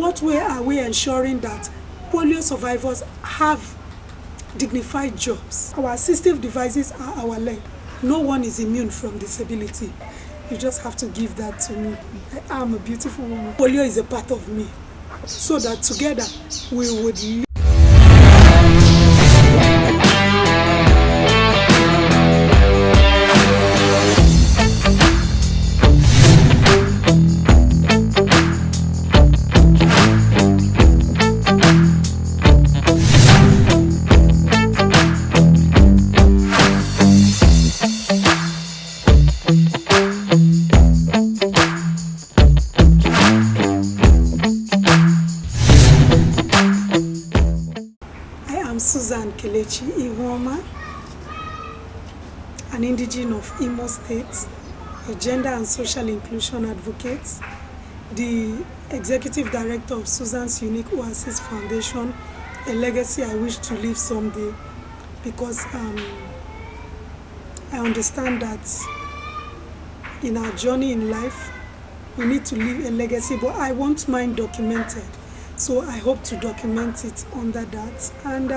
what way are we ensuring that polio survivors have dignified jobs? Our assistive devices are our leg. No one is immune from disability. You just have to give that to me. I am a beautiful woman. Polio is a part of me. So that together we would live. Susan Kelechi, an indigene of Imo State, a gender and social inclusion advocate, the executive director of Susan's Unique Oasis Foundation, a legacy I wish to leave someday, because I understand that in our journey in life, we need to leave a legacy, but I want mine documented. So I hope to document it under that. And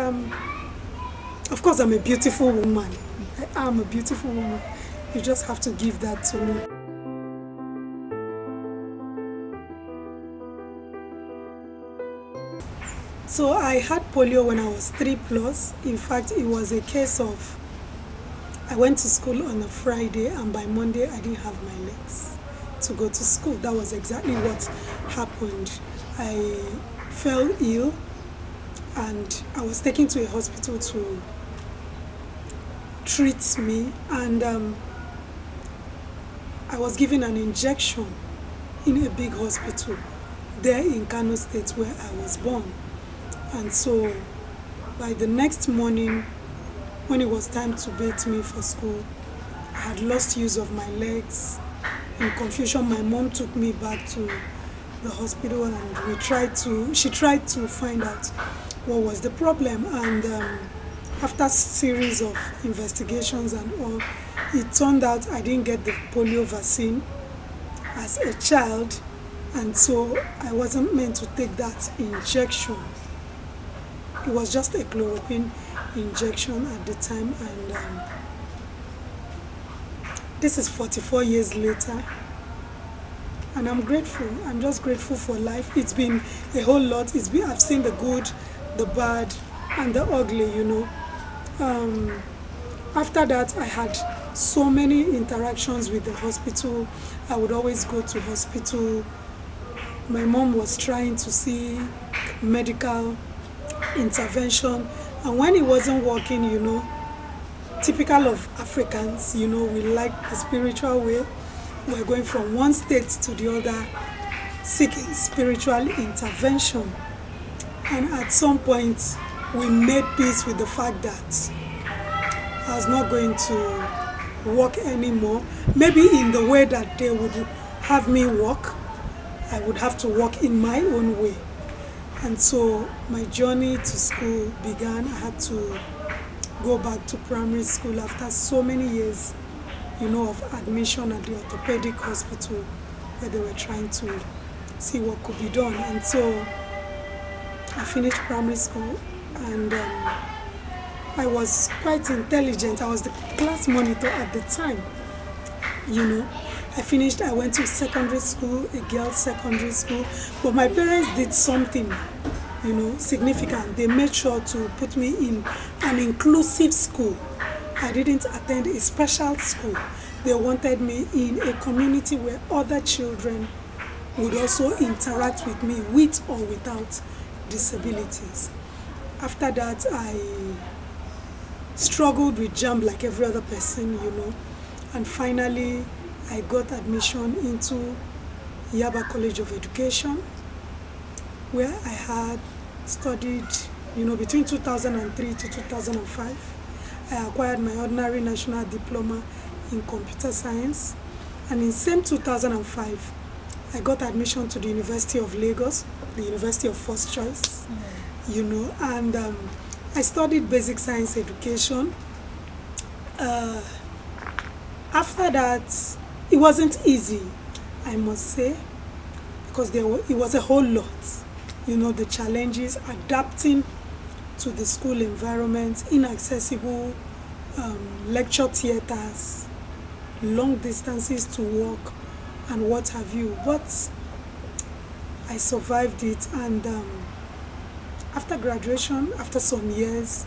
of course, I'm a beautiful woman. I am a beautiful woman. You just have to give that to me. So I had polio when I was 3+. In fact, it was a case of I went to school on a Friday, and by Monday I didn't have my legs to go to school. That was exactly what happened. I fell ill and I was taken to a hospital to treat me, and I was given an injection in a big hospital there in Kano State where I was born. And so by the next morning, when it was time to bathe me for school, I had lost use of my legs. In confusion, my mom took me back to the hospital, and she tried to find out what was the problem. And after a series of investigations and all, it turned out I didn't get the polio vaccine as a child, and so I wasn't meant to take that injection. It was just a chloroquine injection at the time, and this is 44 years later. And I'm grateful. I'm just grateful for life. It's been a whole lot. I've seen the good, the bad, and the ugly, you know. After that, I had so many interactions with the hospital. I would always go to hospital. My mom was trying to see medical intervention. And when it wasn't working, you know, typical of Africans, you know, we like the spiritual way. We're going from one state to the other, seeking spiritual intervention. And at some point, we made peace with the fact that I was not going to work anymore. Maybe in the way that they would have me work, I would have to work in my own way. And so my journey to school began. I had to go back to primary school after so many years, you know, of admission at the orthopedic hospital where they were trying to see what could be done. And so I finished primary school, and I was quite intelligent. I was the class monitor at the time, you know. I went to secondary school, a girls' secondary school, but my parents did something, you know, significant. They made sure to put me in an inclusive school. I didn't attend a special school. They wanted me in a community where other children would also interact with me with or without disabilities. After that, I struggled with JAMB like every other person, you know, and finally I got admission into Yaba College of Education, where I had studied, you know, between 2003 to 2005. I acquired my ordinary national diploma in computer science, and in same 2005 I got admission to the University of Lagos, the university of first choice, you know, and I studied basic science education. After that, it wasn't easy, I must say, because it was a whole lot. the challenges, adapting to the school environment, inaccessible lecture theaters, long distances to work, and what have you. But I survived it, and after graduation, after some years,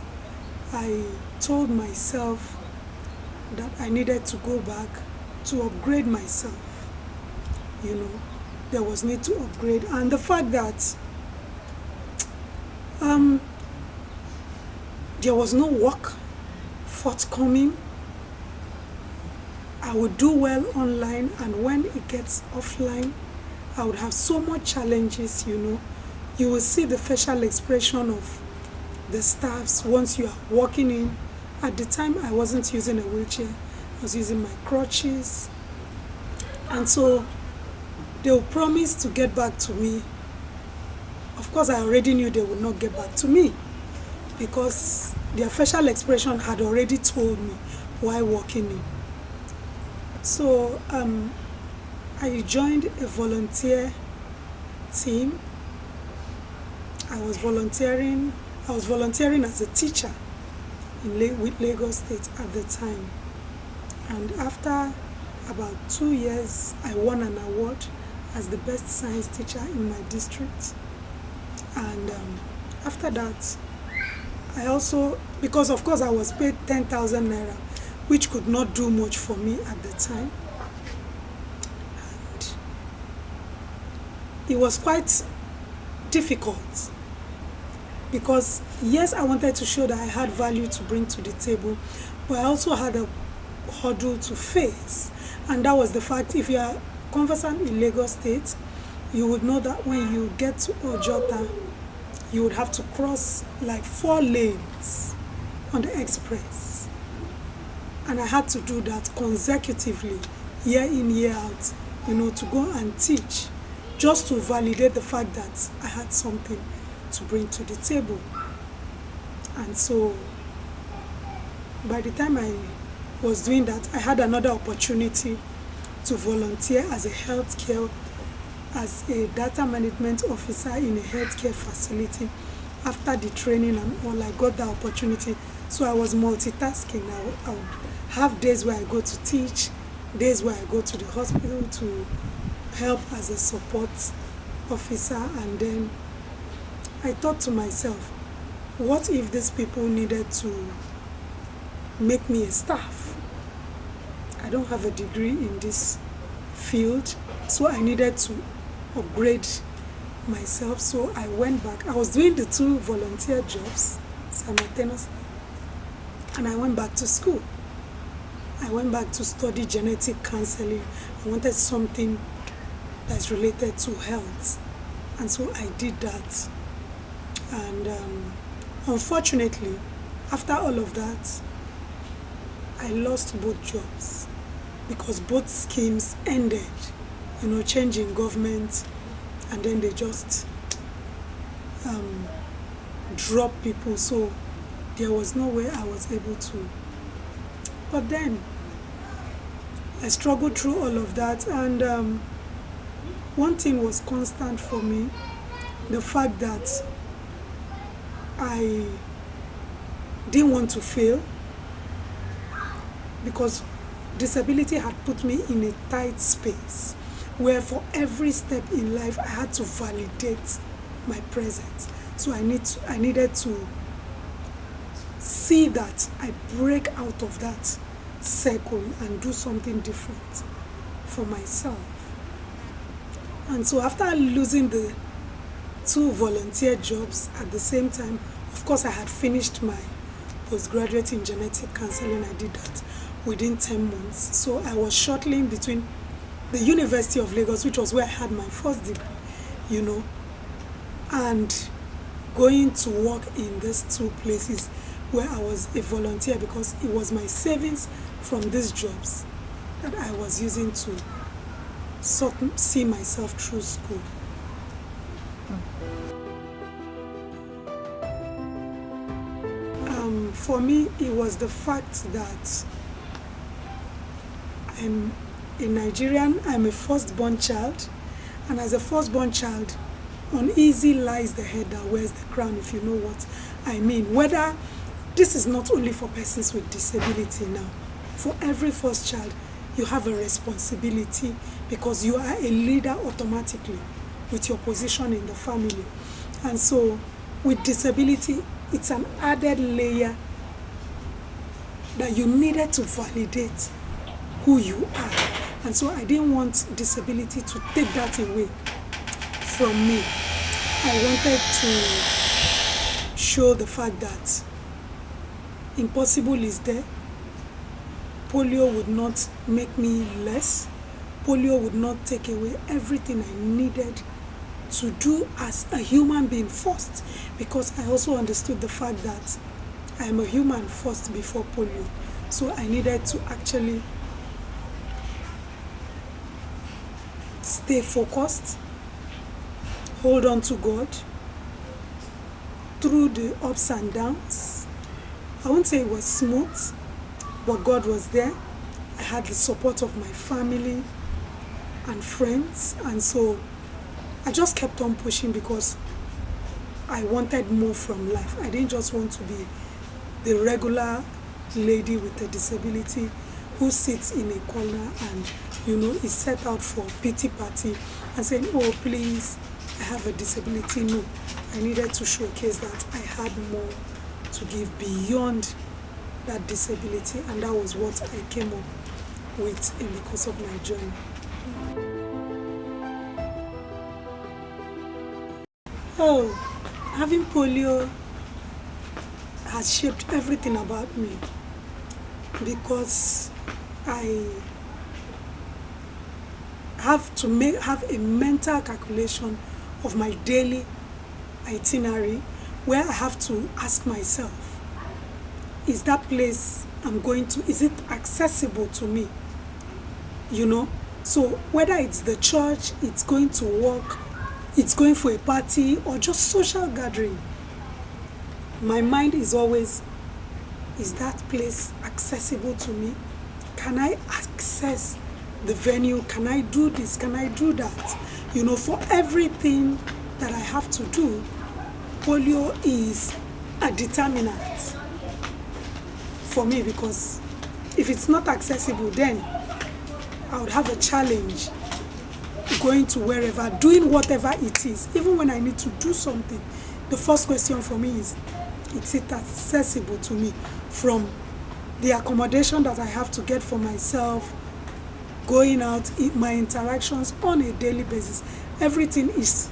I told myself that I needed to go back to upgrade myself. There was need to upgrade, and the fact that there was no work forthcoming. I would do well online, and when it gets offline, I would have so much challenges. You will see the facial expression of the staffs once you are walking in. At the time, I wasn't using a wheelchair. I was using my crutches. And so they will promise to get back to me. Of course, I already knew they would not get back to me because their facial expression had already told me while walking in. So I joined a volunteer team. I was volunteering as a teacher with Lagos State at the time. And after about 2 years, I won an award as the best science teacher in my district. And after that, I also, because of course I was paid 10,000 naira, which could not do much for me at the time. And it was quite difficult because, yes, I wanted to show that I had value to bring to the table, but I also had a hurdle to face. And that was the fact, if you are conversant in Lagos State, you would know that when you get to Ojota, you would have to cross like 4 lanes on the express. And I had to do that consecutively, year in, year out, to go and teach, just to validate the fact that I had something to bring to the table. And so, by the time I was doing that, I had another opportunity to volunteer as a data management officer in a healthcare facility. After the training and all, I got that opportunity. So I was multitasking. I would have days where I go to teach, days where I go to the hospital to help as a support officer. And then I thought to myself, what if these people needed to make me a staff? I don't have a degree in this field, so I needed to upgrade myself. So I went back. I was doing the 2 volunteer jobs simultaneously, and I went back to school. I went back to study genetic counseling. I wanted something that's related to health, and so I did that. And unfortunately, after all of that, I lost both jobs because both schemes ended, changing government, and then they just drop people. So there was no way I was able to. But then I struggled through all of that, and one thing was constant for me, the fact that I didn't want to fail, because disability had put me in a tight space where for every step in life I had to validate my presence. So I needed to see that I break out of that circle and do something different for myself. And so after losing the 2 volunteer jobs at the same time, of course I had finished my postgraduate in genetic counseling. I did that within 10 months. So I was shuttling between the University of Lagos, which was where I had my first degree, and going to work in these 2 places where I was a volunteer, because it was my savings from these jobs that I was using to see myself through school. For me, it was the fact that I'm a Nigerian, I'm a firstborn child, and as a firstborn child, uneasy lies the head that wears the crown, if you know what I mean. Whether this is not only for persons with disability now, for every first child, you have a responsibility because you are a leader automatically with your position in the family. And so with disability, it's an added layer that you needed to validate who you are. And so I didn't want disability to take that away from me. I wanted to show the fact that impossible is there. Polio would not make me less. Polio would not take away everything I needed to do as a human being first, because I also understood the fact that I am a human first before polio. So I needed to actually stay focused, hold on to God through the ups and downs. I won't say it was smooth, but God was there. I had the support of my family and friends, and so I just kept on pushing because I wanted more from life. I didn't just want to be the regular lady with a disability who sits in a corner and, is set out for pity party and saying, oh, please, I have a disability. No, I needed to showcase that I had more to give beyond that disability, and that was what I came up with in the course of my journey. Oh, having polio has shaped everything about me because I have to have a mental calculation of my daily itinerary where I have to ask myself, is that place I'm going to, is it accessible to me? So whether it's the church, it's going to work, it's going for a party, or just social gathering, my mind is always, is that place accessible to me? Can I access the venue? Can I do this? Can I do that? For everything that I have to do, polio is a determinant for me, because if it's not accessible, then I would have a challenge going to wherever, doing whatever it is. Even when I need to do something, the first question for me is it accessible to me? From the accommodation that I have to get for myself, going out, my interactions on a daily basis, everything is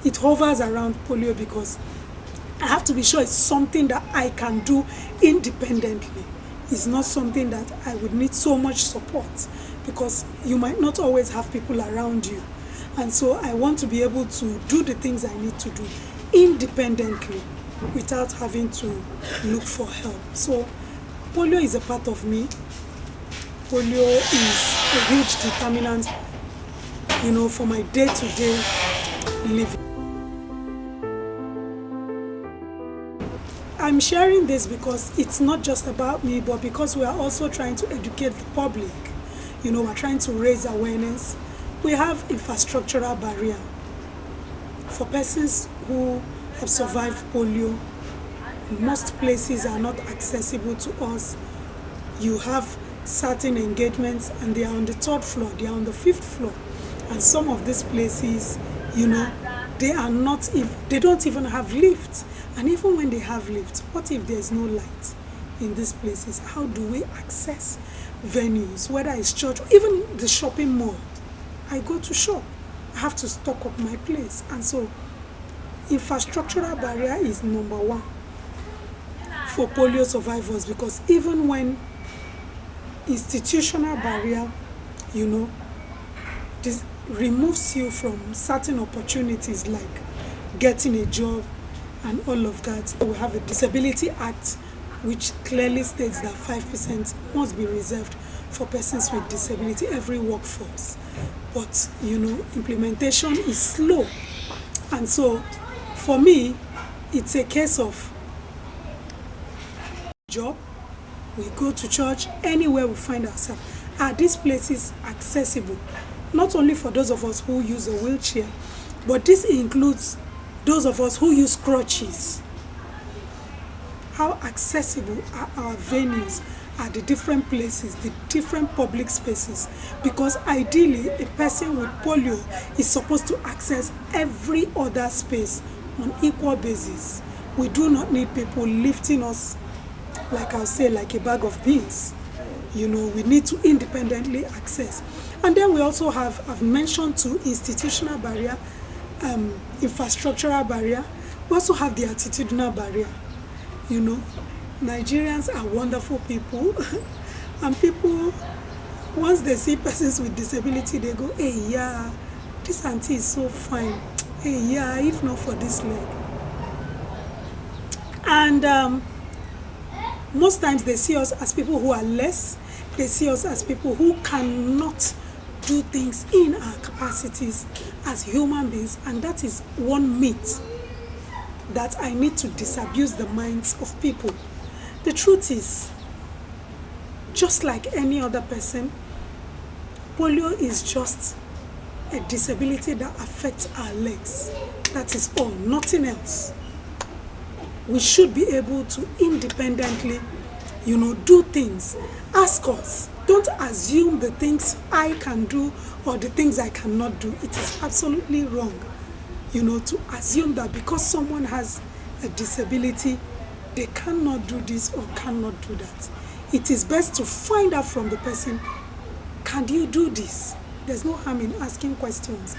it hovers around polio, because I have to be sure it's something that I can do independently. It's not something that I would need so much support, because you might not always have people around you. And so I want to be able to do the things I need to do independently without having to look for help. So polio is a part of me. Polio is a huge determinant, for my day-to-day living. I'm sharing this because it's not just about me, but because we are also trying to educate the public. We're trying to raise awareness. We have infrastructural barrier for persons who have survived polio. Most places are not accessible to us. You have certain engagements and they are on the 3rd floor, they are on the 5th floor. And some of these places, they don't even have lifts. And even when they have lifts, what if there's no light in these places? How do we access venues, whether it's church, even the shopping mall? I go to shop, I have to stock up my place. And so infrastructural barrier is number one for polio survivors, because even when institutional barrier, this removes you from certain opportunities like getting a job and all of that. We have a Disability Act which clearly states that 5% must be reserved for persons with disability, every workforce. But, implementation is slow. And so, for me, it's a case of job, we go to church, anywhere we find ourselves. Are these places accessible? Not only for those of us who use a wheelchair, But this includes those of us who use crutches. How accessible are our venues at the different places, the different public spaces? Because ideally, a person with polio is supposed to access every other space on equal basis. We do not need people lifting us, like I'll say, like a bag of beans. We need to independently access. And then we also have, I've mentioned too, institutional barrier, infrastructural barrier. We also have the attitudinal barrier. Nigerians are wonderful people. And people, once they see persons with disability, they go, hey, yeah, this auntie is so fine. Hey, yeah, if not for this leg. And most times they see us as people who are less. They see us as people who cannot do things in our capacities as human beings. And that is one myth that I need to disabuse the minds of people. The truth is, just like any other person, polio is just a disability that affects our legs. That is all, nothing else. We should be able to independently, do things. Ask us. Don't assume the things I can do or the things I cannot do. It is absolutely wrong, to assume that because someone has a disability, they cannot do this or cannot do that. It is best to find out from the person, can you do this? There's no harm in asking questions.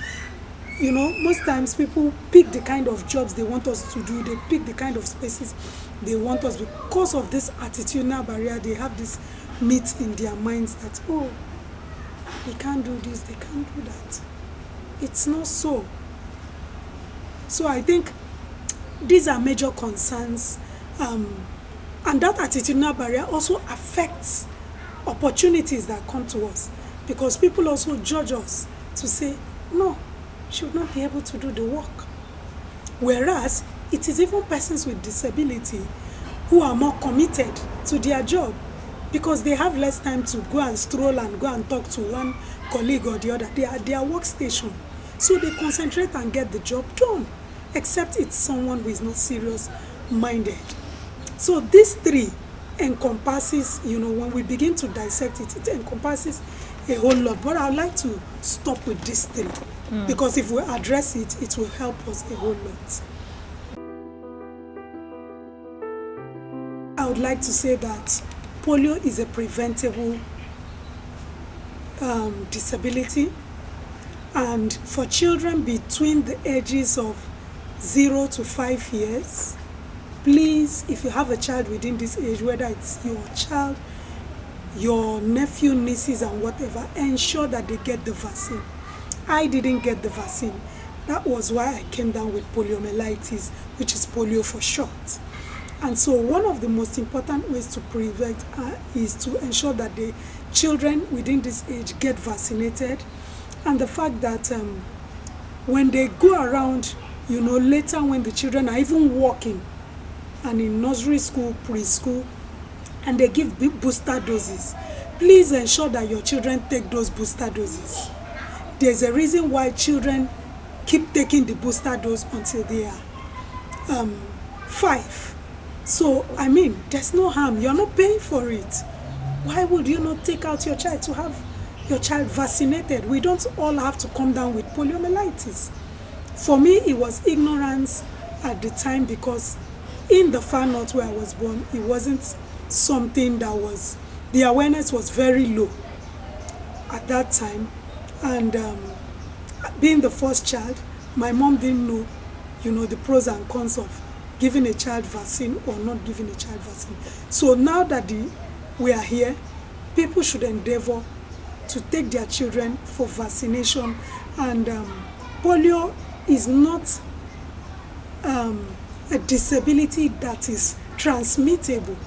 Most times people pick the kind of jobs they want us to do. They pick the kind of spaces they want us. Because of this attitudinal barrier, they have this myth in their minds that, oh, they can't do this, they can't do that. It's not so. So I think these are major concerns. And that attitudinal barrier also affects opportunities that come to us. Because people also judge us to say, no, she would not be able to do the work. Whereas it is even persons with disability who are more committed to their job because they have less time to go and stroll and go and talk to one colleague or the other. They are at their workstation. So they concentrate and get the job done, except it's someone who is not serious-minded. So these three encompasses, when we begin to dissect it, it encompasses a whole lot. But I'd like to stop with these three. Because if we address it, it will help us a whole lot. I would like to say that polio is a preventable disability, and for children between the ages of 0 to 5 years, please, if you have a child within this age, whether it's your child, your nephew, nieces, and whatever, ensure that they get the vaccine. I didn't get the vaccine. That was why I came down with poliomyelitis, which is polio for short. And so one of the most important ways to prevent is to ensure that the children within this age get vaccinated. And the fact that when they go around, later when the children are even walking and in nursery school, preschool, and they give booster doses, please ensure that your children take those booster doses. There's a reason why children keep taking the booster dose until they are 5. So, there's no harm. You're not paying for it. Why would you not take out your child to have your child vaccinated? We don't all have to come down with poliomyelitis. For me, it was ignorance at the time because in the far north where I was born, it wasn't something that was, the awareness was very low at that time. And being the first child, my mom didn't know, the pros and cons of giving a child vaccine or not giving a child vaccine. So now that we are here, people should endeavor to take their children for vaccination. And polio is not a disability that is transmittable.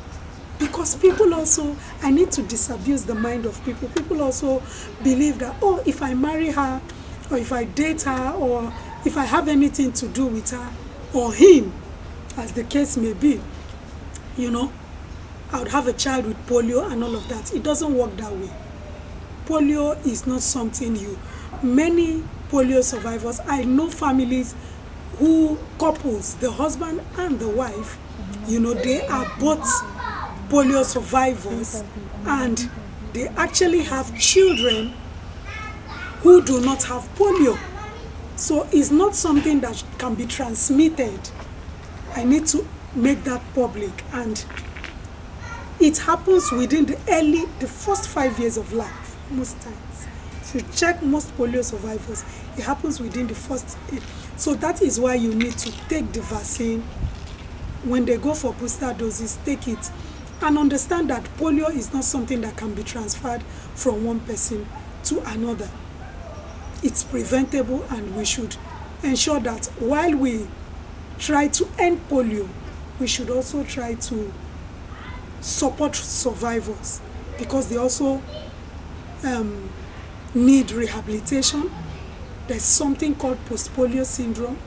Because people also, I need to disabuse the mind of people. People also believe that, oh, if I marry her, or if I date her, or if I have anything to do with her, or him, as the case may be, I would have a child with polio and all of that. It doesn't work that way. Polio is not something you many polio survivors, I know families couples, the husband and the wife, they are both polio survivors, and they actually have children who do not have polio. So it's not something that can be transmitted. I need to make that public, and it happens within the first 5 years of life, most times. If you check most polio survivors, it happens within the first 8. So that is why you need to take the vaccine. When they go for booster doses, take it, and understand that polio is not something that can be transferred from one person to another. It's preventable, and we should ensure that while we try to end polio, we should also try to support survivors, because they also need rehabilitation. There's something called post-polio syndrome,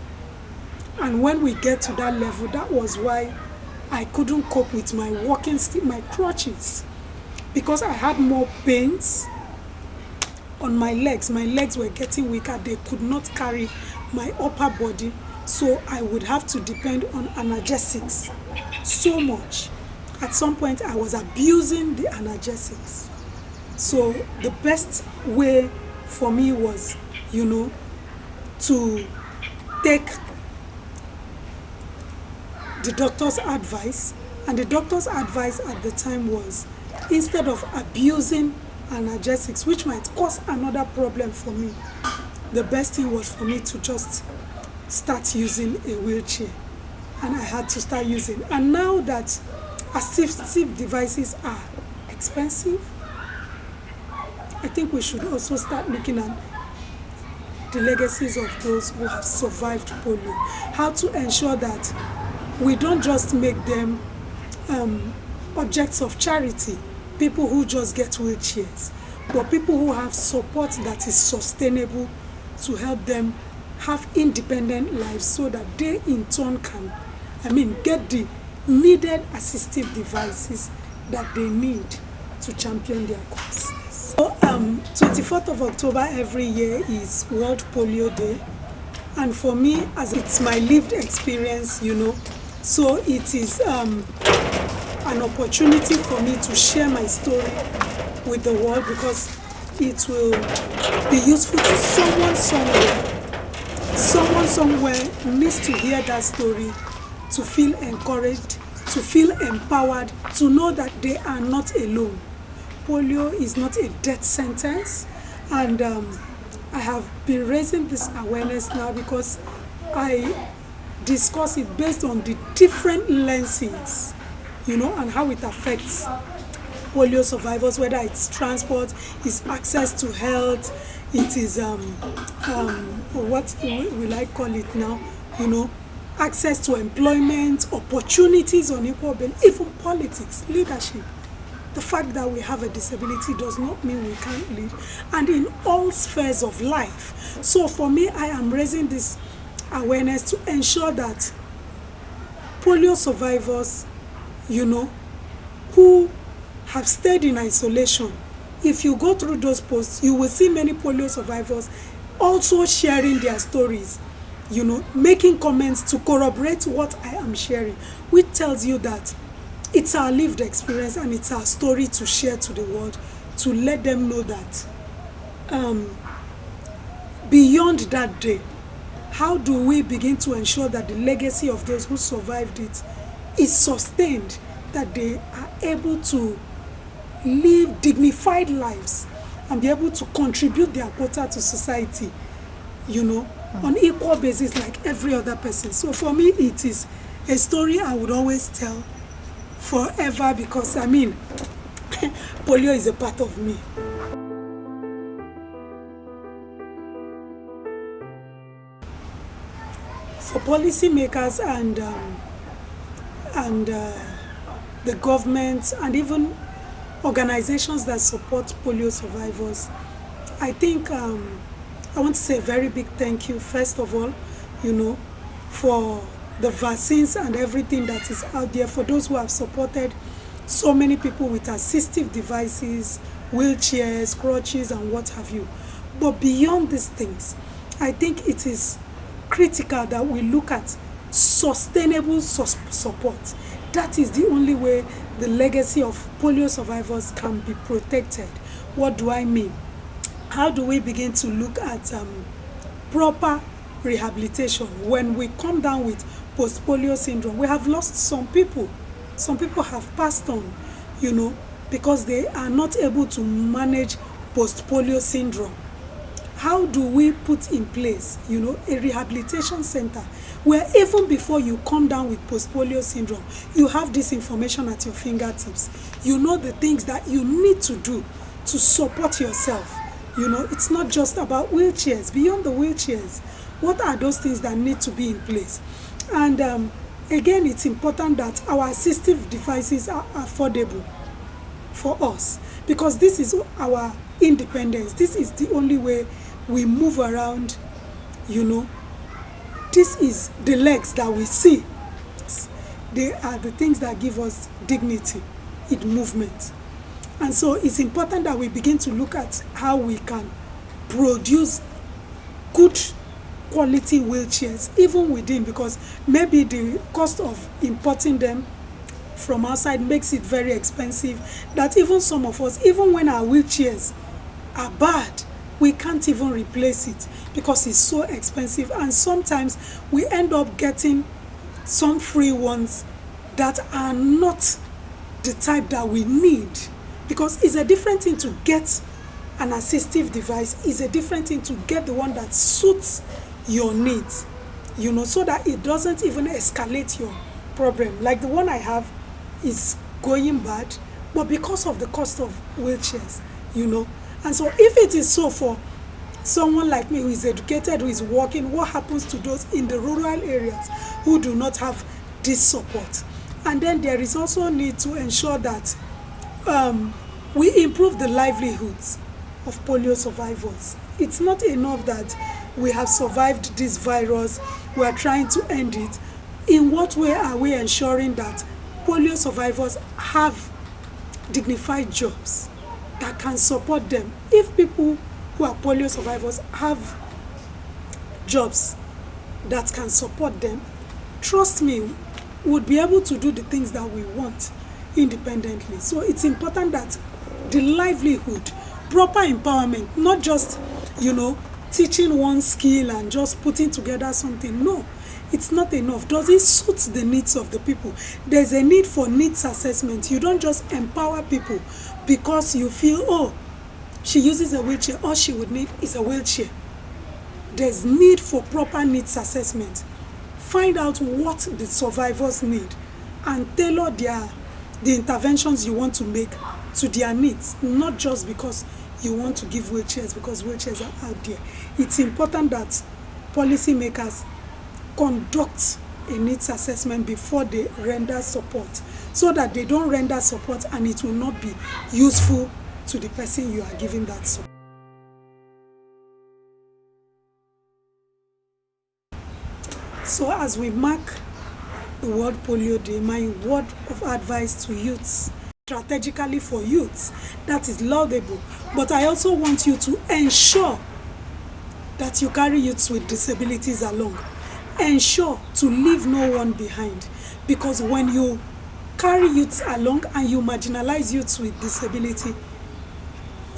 and when we get to that level, that was why I couldn't cope with my walking stick, my crutches, because I had more pains on my legs. My legs were getting weaker. They could not carry my upper body, so I would have to depend on analgesics so much. At some point, I was abusing the analgesics. So the best way for me was, to take the doctor's advice. And the doctor's advice at the time was, instead of abusing analgesics, which might cause another problem for me, the best thing was for me to just start using a wheelchair. And I had to start using. And now that assistive devices are expensive, I think we should also start looking at the legacies of those who have survived polio. How to ensure that we don't just make them objects of charity, people who just get wheelchairs, but people who have support that is sustainable to help them have independent lives, so that they in turn can, get the needed assistive devices that they need to champion their causes. So 24th of October every year is World Polio Day, and for me, as it's my lived experience, so it is an opportunity for me to share my story with the world, because it will be useful to someone somewhere. Someone somewhere needs to hear that story, to feel encouraged, to feel empowered, to know that they are not alone. Polio is not a death sentence, and I have been raising this awareness now because I discuss it based on the different lenses, and how it affects polio survivors, whether it's transport, it's access to health, it is what will I call it now, access to employment, opportunities on equal basis, even politics, leadership. The fact that we have a disability does not mean we can't lead, and in all spheres of life. So for me, I am raising this awareness to ensure that polio survivors, who have stayed in isolation, if you go through those posts, you will see many polio survivors also sharing their stories, making comments to corroborate what I am sharing, which tells you that it's our lived experience and it's our story to share to the world, to let them know that beyond that day, how do we begin to ensure that the legacy of those who survived it is sustained, that they are able to live dignified lives and be able to contribute their quota to society, on equal basis like every other person. So for me, it is a story I would always tell forever, because polio is a part of me. For policymakers and the government and even organizations that support polio survivors, I think I want to say a very big thank you, first of all, for the vaccines and everything that is out there, for those who have supported so many people with assistive devices, wheelchairs, crutches, and what have you. But beyond these things, I think it is critical that we look at sustainable support. That is the only way the legacy of polio survivors can be protected. What do I mean? How do we begin to look at proper rehabilitation when we come down with post-polio syndrome? We have lost some people. Some people have passed on, because they are not able to manage post-polio syndrome. How do we put in place, a rehabilitation center where even before you come down with post-polio syndrome, you have this information at your fingertips. You know the things that you need to do to support yourself. It's not just about wheelchairs. Beyond the wheelchairs, what are those things that need to be in place? And again, it's important that our assistive devices are affordable for us, because this is our independence. This is the only way we move around. This is the legs that we see. They are the things that give us dignity in movement. And so it's important that we begin to look at how we can produce good quality wheelchairs even within, because maybe the cost of importing them from outside makes it very expensive, that even some of us, even when our wheelchairs are bad, we can't even replace it because it's so expensive. And sometimes we end up getting some free ones that are not the type that we need, because it's a different thing to get an assistive device. It's a different thing to get the one that suits your needs, so that it doesn't even escalate your problem. Like the one I have is going bad, but because of the cost of wheelchairs, And so if it is so for someone like me who is educated, who is working, what happens to those in the rural areas who do not have this support? And then there is also need to ensure that we improve the livelihoods of polio survivors. It's not enough that we have survived this virus, we are trying to end it. In what way are we ensuring that polio survivors have dignified jobs that can support them? If people who are polio survivors have jobs that can support them, trust me, we would be able to do the things that we want independently. So it's important that the livelihood, proper empowerment, not just, teaching one skill and just putting together something. No, it's not enough. Does it suit the needs of the people? There's a need for needs assessment. You don't just empower people because you feel, she uses a wheelchair, all she would need is a wheelchair. There's need for proper needs assessment. Find out what the survivors need and tailor the interventions you want to make to their needs, not just because you want to give wheelchairs because wheelchairs are out there. It's important that policymakers conduct a needs assessment before they render support, so that they don't render support and it will not be useful to the person you are giving that support. So as we mark the World Polio Day, my word of advice to youths, strategically for youths, that is laudable, but I also want you to ensure that you carry youths with disabilities along. Ensure to leave no one behind, because when you carry youths along and you marginalize youths with disability,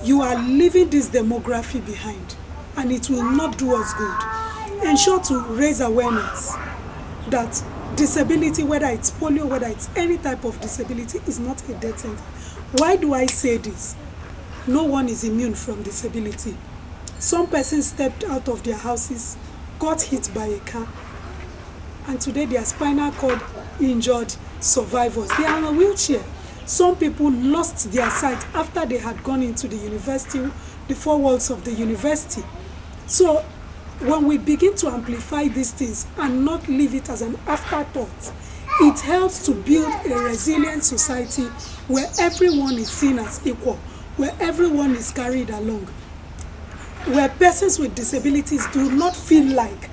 you are leaving this demography behind and it will not do us good. Ensure to raise awareness that disability, whether it's polio, whether it's any type of disability, is not a death sentence. Why do I say this? No one is immune from disability. Some persons stepped out of their houses, got hit by a car, and today they are spinal cord injured survivors. They are in a wheelchair. Some people lost their sight after they had gone into the university, the four walls of the university. So when we begin to amplify these things and not leave it as an afterthought, it helps to build a resilient society where everyone is seen as equal, where everyone is carried along, where persons with disabilities do not feel like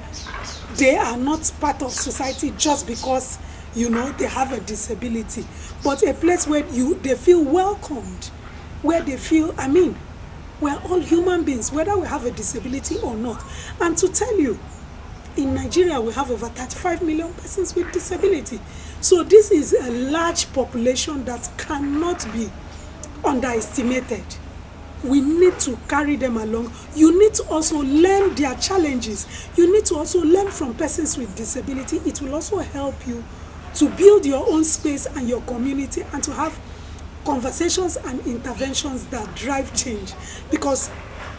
they are not part of society just because, they have a disability, but a place where they feel welcomed, where they feel, We're all human beings, whether we have a disability or not. And to tell you, in Nigeria, we have over 35 million persons with disability. So this is a large population that cannot be underestimated. We need to carry them along. You need to also learn their challenges. You need to also learn from persons with disability. It will also help you to build your own space and your community, and to have conversations and interventions that drive change. Because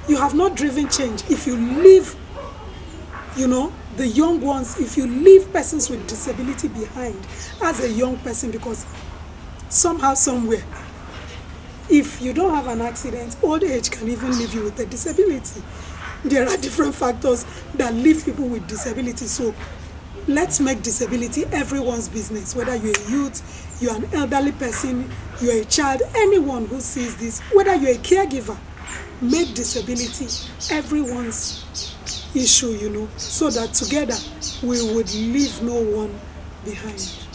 you have not driven change if you leave, the young ones, if you leave persons with disability behind as a young person, because somehow, somewhere, if you don't have an accident, old age can even leave you with a disability. There are different factors that leave people with disability. So let's make disability everyone's business, whether you're a youth, you're an elderly person, you're a child, anyone who sees this, whether you're a caregiver, make disability everyone's issue, so that together we would leave no one behind.